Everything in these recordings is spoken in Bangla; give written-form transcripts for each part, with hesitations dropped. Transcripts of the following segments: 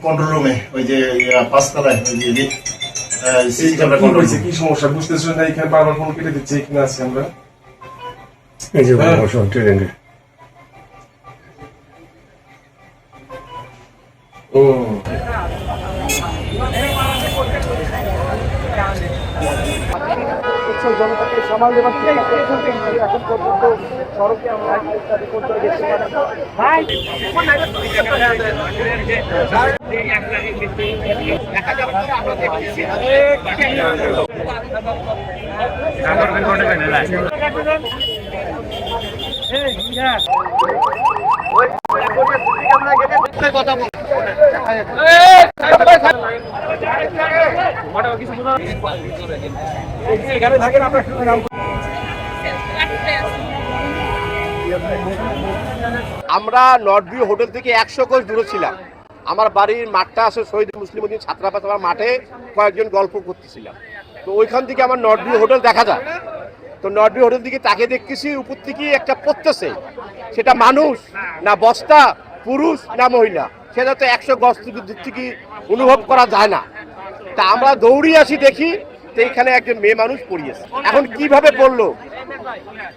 কন্ট্রোল রুমে ওই যে পাঁচতলায় ওই যে সিসি ক্যামেরা কন্ট্রোল রুম। কি সমস্যা বুঝতেছেন না? এখানে বারবার ফোন কেটে দিচ্ছে, এখানে আছি আমরা। এই যে ট্রেনে ও জনতাকে সামাল দেওয়ার এখন পর্যন্ত সড়কে আমরা আমরা নর্থ ভিউ হোটেল থেকে 100 গজ দূরে ছিলাম। আমার বাড়ির মাঠটা আছে শহীদ মুসলিম উদ্দিন ছাত্রাবাস, আমার মাঠে কয়েকজন গল্প করতেছিলাম। তো ওইখান থেকে আমার নর্থ ভিউ হোটেল দেখা যায়। তো নর্থ ভিউ হোটেল দিকে তাকে দেখতেছি উপর থেকে একটা পড়তেছে, সেটা মানুষ না বস্তা, পুরুষ না মহিলা, সেটা তো 100 গজ দূর থেকে অনুভব করা যায় না। তা আমরা দৌড়িয়ে আসি, দেখি তো এইখানে একজন মেয়ে মানুষ পড়িয়েছে। এখন কিভাবে পড়লো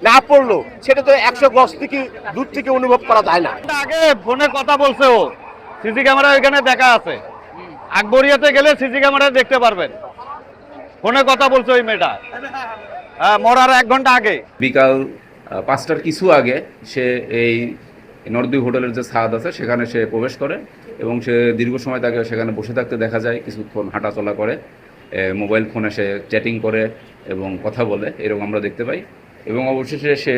না পড়লো সেটা তো 100 গজ থেকে দূর থেকে অনুভব করা যায় না। আগে ফোনে কথা বলছে, ও সিসি ক্যামেরা ওইখানে দেখা আছে। আকবরিয়াতে গেলে সিসি ক্যামেরা দেখতে পারবেন, ফোনে কথা বলছে ওই মেয়েটা মরার 1 ঘন্টা আগে। বিকাল 5টার কিছু আগে সে এই নর্থ ভিউ হোটেলের যে ছাদ আছে সেখানে সে প্রবেশ করে এবং সে দীর্ঘ সময় তাকে সেখানে বসে থাকতে দেখা যায়। কিছুক্ষণ হাঁটাচলা করে, মোবাইল ফোনে সে চ্যাটিং করে এবং কথা বলে, এরকম আমরা দেখতে পাই। এবং অবশেষে সে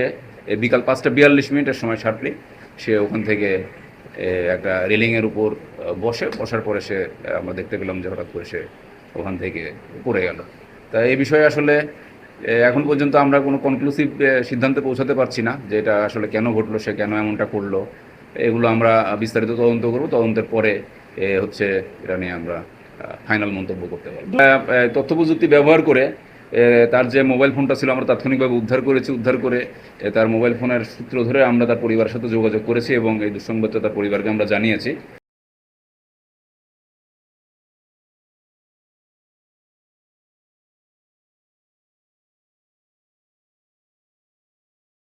বিকাল 5:42 সময় শার্পলি সে ওখান থেকে একটা রেলিংয়ের উপর বসার পরে সে আমরা দেখতে পেলাম যে হঠাৎ করে সে ওখান থেকে পড়ে গেল। তা এই বিষয়ে আসলে এখন পর্যন্ত আমরা কোনো কনক্লুসিভ সিদ্ধান্তে পৌঁছাতে পারছি না যে এটা আসলে কেন ঘটলো, সে কেন এমনটা করলো। এগুলো আমরা বিস্তারিত তদন্ত করব, তদন্তের পরে হচ্ছে এটা নিয়ে আমরা ফাইনাল মন্তব্য করতে পারব। তথ্য প্রযুক্তি ব্যবহার করে তার যে মোবাইল ফোনটা ছিল আমরা তাৎক্ষণিকভাবে উদ্ধার করে তার মোবাইল ফোনের সূত্র ধরে আমরা তার পরিবারের সাথে যোগাযোগ করেছি এবং এই দুঃসংবাদটা তার পরিবারকে আমরা জানিয়েছি।